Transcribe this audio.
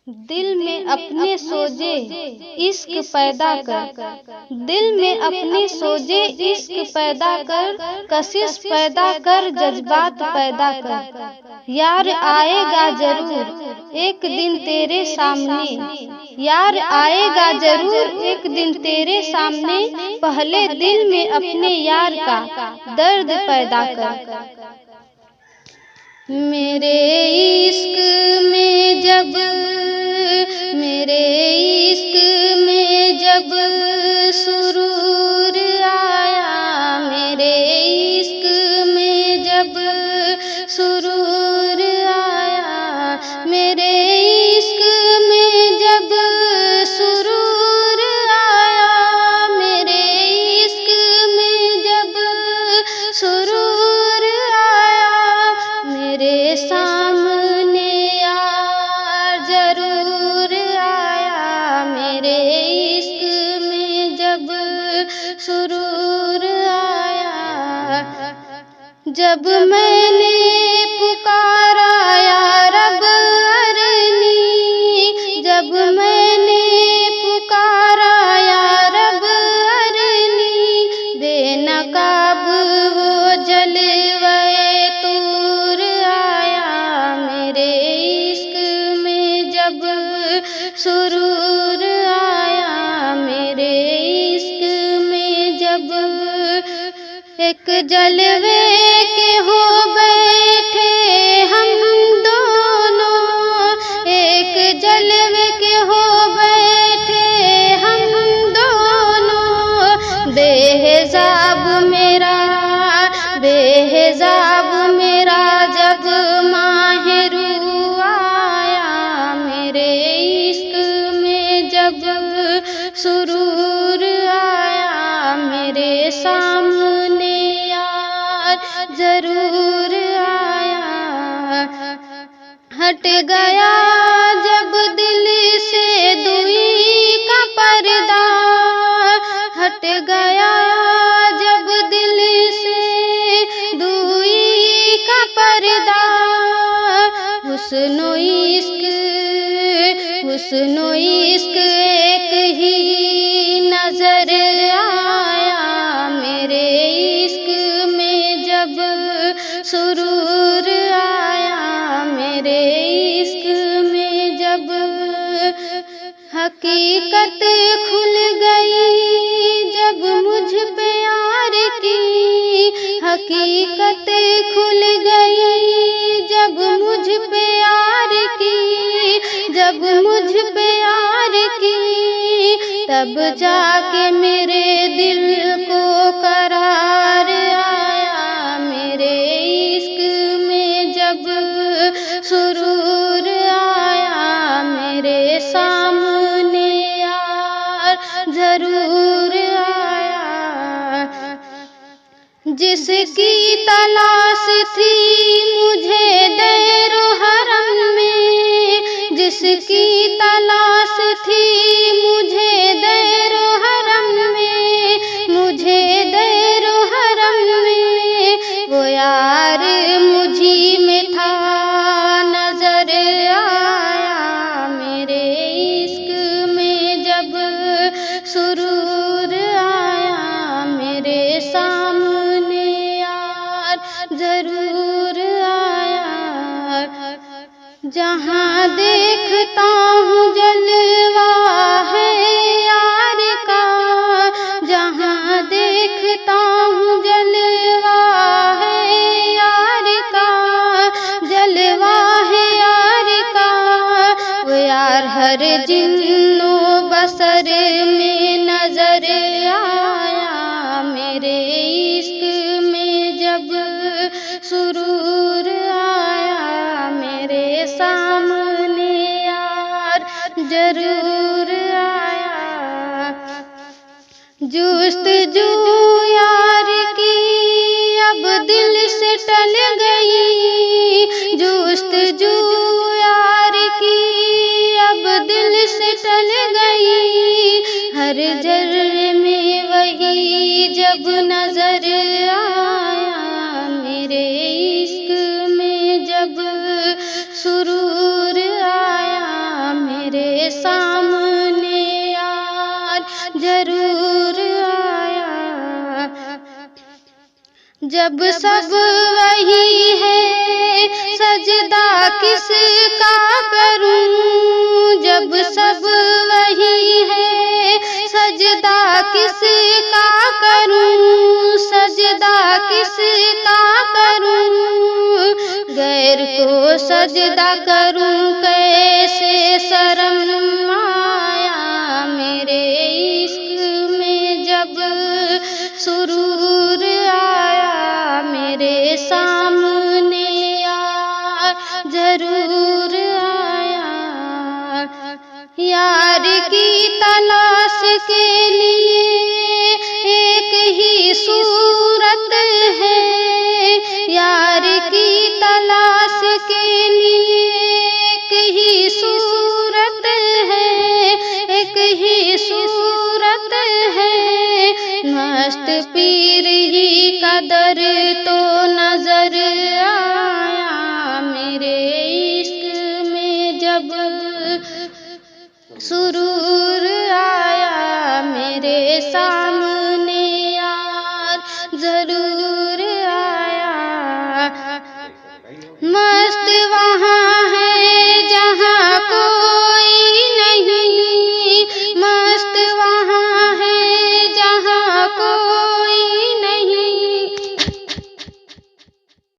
दिल में अपने सोजे इश्क पैदा कर, दिल में अपने सोजे इश्क पैदा कर, कशिश पैदा कर, जज्बात पैदा कर। यार आएगा जरूर एक दिन तेरे सामने, यार आएगा जरूर एक दिन तेरे सामने, पहले दिल में अपने यार का दर्द पैदा कर। मेरे इश्क में जब, मेरे इश्क में जब सुरूर आया, मेरे इश्क में जब सुरूर आया, मेरे इश्क में जब सुरूर आया, मेरे इश्क में जब सुरूर आया, मेरे सामने यार जरूर आया, मेरे इश्क में जब सुरूर आया। जब मैंने पुकारा या रब अरनी, जब मैंने पुकारा या रब अरनी, बेनकाब वो जलवे तूर आया, मेरे इश्क में जब सुरूर आया, मेरे इश्क में जब एक जलवे के हो बैठे हम दोनों, एक जलवे के हो बैठे हम दोनों, बेहिसाब मेरा, बेहिसाब मेरा जब माहिरू आया, मेरे इश्क में जब सुरूर आया, मेरे सामने यार जरूर आया। हट गया जब दिल से दुई का पर्दा, हट गया जब दिल से दुई का पर्दा, हुस्नो इश्क, हुस्नो इश्क एक ही नजर आया, मेरे इश्क में जब सुरूर आया, मेरे इश्क में जब हकीकत खुल गई जब मुझ पे यार की, हकीकत खुल गई जब मुझ पे यार की, जब मुझ पे यार की, तब जाके मेरे दिल को करार आया, मेरे इश्क में जब सुरूर आया, मेरे सामने यार जरूर आया। जिसकी तलाश थी मुझे दैरो हरम में, जिसकी तलाश थी मुझे दैरो हरम में, मुझे दैरो हरम में, वो यार मुझी में था नजर आया, मेरे इश्क में जब सुरूर आया, मेरे सामने यार जरूर आया। जहाँ देखता हूँ जलवा है यार का, जहाँ देखता हूँ जलवा है यार का, जलवा है यार का, वो यार हर जिन्नो बसर में नजर आया, मेरे इश्क में जब सुरूर आया, मेरे सामने यार जरूर आया। जुस्तजू यार की अब दिल से टल गई, जुस्तजू यार की अब दिल से टल गई, हर जर्रे में वही जब नजर आया, मेरे इश्क में जब सुरूर आया, जब सब वही है सजदा किसका करूं, जब सब वही है सजदा किसका करूं, सजदा किसका करूं, गैर को सजदा करूं कैसे शर्म आया मेरे इश्क में जब सुरूर आया मेरे सामने यार जरूर आया। यार की तलाश के लिए एक ही सूरत है, यार की तलाश के लिए एक ही सूरत है, एक ही सूरत है। मस्त पीर ही कदर तो नजर आया मेरे इश्क में जब सुरूर आया मेरे सामने